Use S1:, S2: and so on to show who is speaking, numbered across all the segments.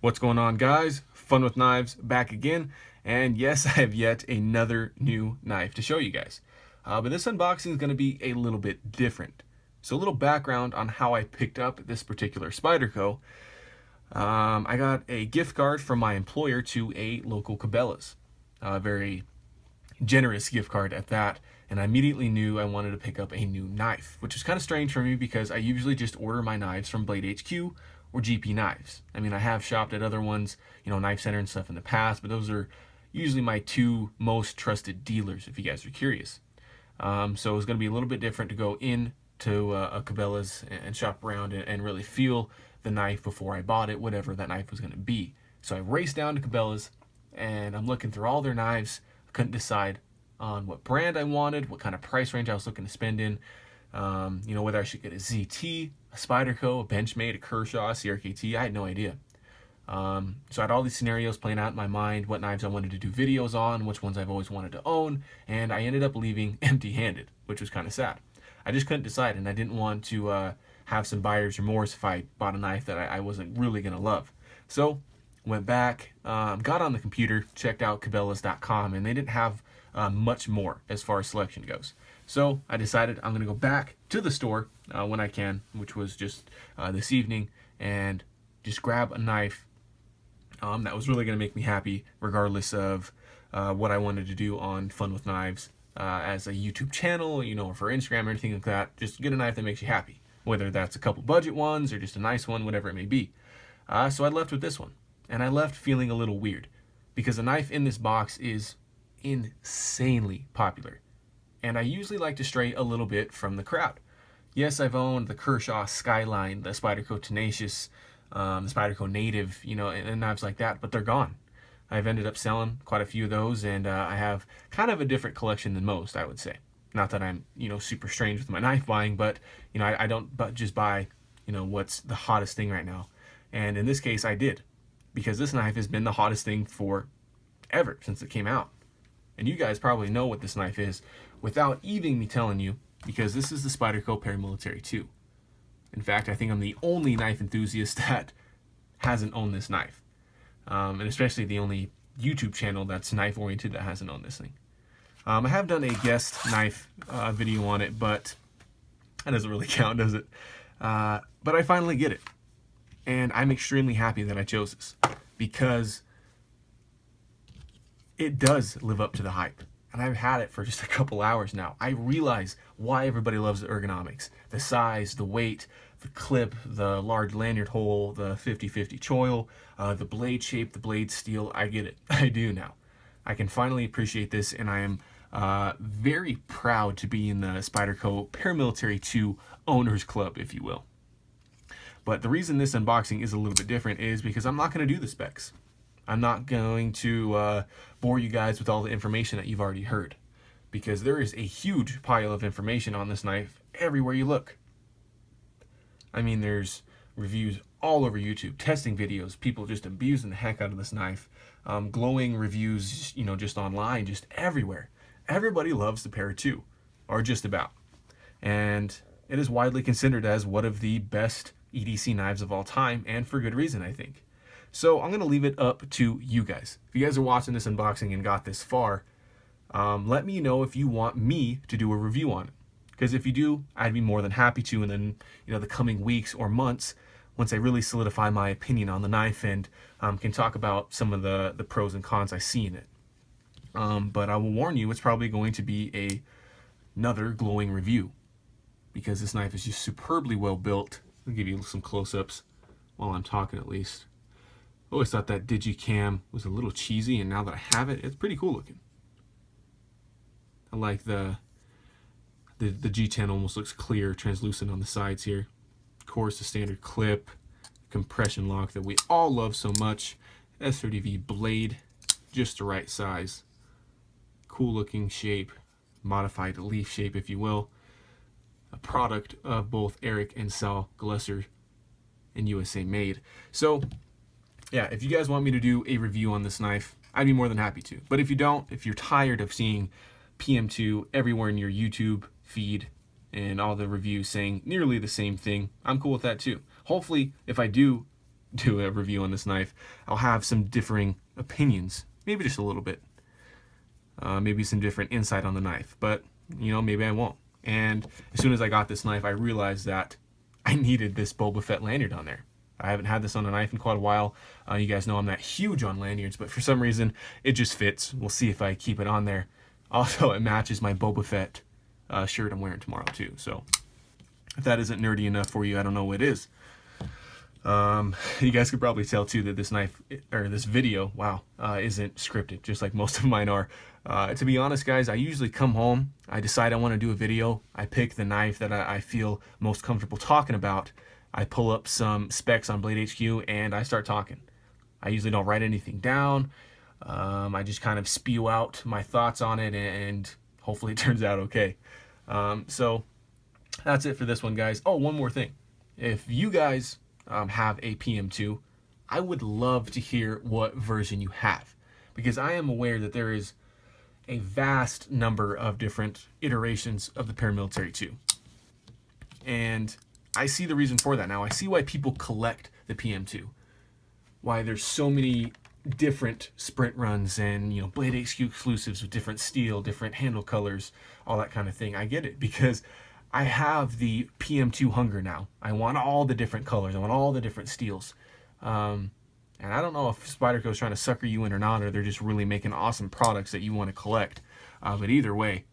S1: What's going on, guys? Fun with Knives back again, and yes, I have yet another new knife to show you guys. But this unboxing is going to be a little bit different. So a little background on how I picked up this particular Spyderco. I got a gift card from my employer to a local Cabela's. A very generous gift card at that, and I immediately knew I wanted to pick up a new knife, which is kind of strange for me because I usually just order my knives from Blade HQ or GP Knives. I mean, I have shopped at other ones, Knife Center and stuff in the past, but those are usually my two most trusted dealers, if you guys are curious. So it was going to be a little bit different to go in to a Cabela's and shop around and really feel the knife before I bought it, whatever that knife was going to be. So I raced down to Cabela's and I'm looking through all their knives. I couldn't decide on what brand I wanted, what kind of price range I was looking to spend in. Whether I should get a ZT, a Spyderco, a Benchmade, a Kershaw, a CRKT. I had no idea. So I had all these scenarios playing out in my mind, what knives I wanted to do videos on, which ones I've always wanted to own, and I ended up leaving empty-handed, which was kind of sad. I just couldn't decide, and I didn't want to have some buyer's remorse if I bought a knife that I wasn't really going to love. So went back, got on the computer, checked out Cabela's.com, and they didn't have much more as far as selection goes. So I decided I'm going to go back to the store when I can, which was just this evening, and just grab a knife that was really going to make me happy, regardless of what I wanted to do on Fun with Knives as a YouTube channel, or for Instagram or anything like that. Just get a knife that makes you happy, whether that's a couple budget ones or just a nice one, whatever it may be. So I left with this one, and I left feeling a little weird because the knife in this box is insanely popular, and I usually like to stray a little bit from the crowd. Yes, I've owned the Kershaw Skyline, the Spyderco Tenacious, the Spyderco Native, and knives like that, but they're gone. I've ended up selling quite a few of those, and I have kind of a different collection than most, I would say. Not that I'm, super strange with my knife buying, but, I don't just buy, what's the hottest thing right now. And in this case, I did, because this knife has been the hottest thing for ever since it came out. And you guys probably know what this knife is without even me telling you, because this is the Spyderco Paramilitary 2. In fact, I think I'm the only knife enthusiast that hasn't owned this knife. And especially the only YouTube channel that's knife oriented that hasn't owned this thing. I have done a guest knife video on it, but that doesn't really count, does it? But I finally get it. And I'm extremely happy that I chose this, because it does live up to the hype. And I've had it for just a couple hours now. I realize why everybody loves the ergonomics. The size, the weight, the clip, the large lanyard hole, the 50-50 choil, the blade shape, the blade steel. I get it. I do now. I can finally appreciate this, and I am very proud to be in the Spyderco Paramilitary 2 Owners Club, if you will. But the reason this unboxing is a little bit different is because I'm not going to do the specs. I'm not going to bore you guys with all the information that you've already heard, because there is a huge pile of information on this knife everywhere you look. I mean, there's reviews all over YouTube, testing videos, people just abusing the heck out of this knife, glowing reviews, just online, just everywhere. Everybody loves the Para 2, or just about. And it is widely considered as one of the best EDC knives of all time, and for good reason, I think. So I'm going to leave it up to you guys. If you guys are watching this unboxing and got this far, let me know if you want me to do a review on it. Because if you do, I'd be more than happy to. And then, the coming weeks or months, once I really solidify my opinion on the knife and can talk about some of the pros and cons I see in it. But I will warn you, it's probably going to be another glowing review, because this knife is just superbly well built. I'll give you some close-ups while I'm talking, at least. I always thought that Digicam was a little cheesy, and now that I have it, it's pretty cool looking. I like the G10 almost looks clear, translucent on the sides here. Of course, the standard clip, compression lock that we all love so much. S30V blade, just the right size. Cool looking shape, modified leaf shape, if you will. A product of both Eric and Sal Glesser, and USA made. So yeah, if you guys want me to do a review on this knife, I'd be more than happy to. But if you don't, if you're tired of seeing PM2 everywhere in your YouTube feed and all the reviews saying nearly the same thing, I'm cool with that too. Hopefully, if I do do a review on this knife, I'll have some differing opinions, maybe just a little bit, maybe some different insight on the knife, but you know, maybe I won't. And as soon as I got this knife, I realized that I needed this Boba Fett lanyard on there. I haven't had this on a knife in quite a while. You guys know I'm not huge on lanyards, but for some reason it just fits. We'll see if I keep it on there. Also, it matches my Boba Fett shirt I'm wearing tomorrow too. So if that isn't nerdy enough for you, I don't know what is. You guys could probably tell too that this knife, or this video, wow, isn't scripted, just like most of mine are. To be honest, guys, I usually come home, I decide I want to do a video, I pick the knife that I feel most comfortable talking about, I pull up some specs on Blade HQ, and I start talking. I usually don't write anything down. I just kind of spew out my thoughts on it, and hopefully it turns out okay. So that's it for this one, guys. Oh, one more thing. If you guys have a PM2, I would love to hear what version you have, because I am aware that there is a vast number of different iterations of the Paramilitary 2. And I see the reason for that now. I see why people collect the PM2. Why there's so many different sprint runs and, you know, Blade HQ exclusives with different steel, different handle colors, all that kind of thing. I get it, because I have the PM2 hunger now. I want all the different colors. I want all the different steels. And I don't know if Spyderco is trying to sucker you in or not, or they're just really making awesome products that you want to collect. But either way,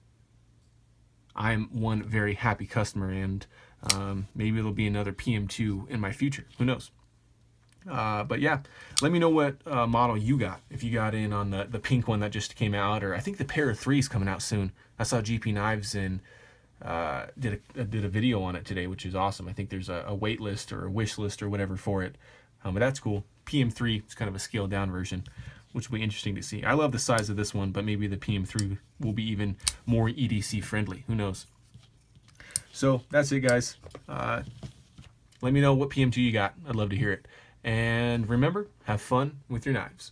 S1: I'm one very happy customer, and maybe there'll be another PM2 in my future. Who knows? But yeah, let me know what model you got. If you got in on the pink one that just came out, or I think the Para 3 is coming out soon. I saw GP Knives and did a video on it today, which is awesome. I think there's a wait list or a wish list or whatever for it. But that's cool. PM3 is kind of a scaled down version, which will be interesting to see. I love the size of this one, but maybe the PM3 will be even more EDC friendly. Who knows? So that's it, guys. Let me know what PM2 you got. I'd love to hear it. And remember, have fun with your knives.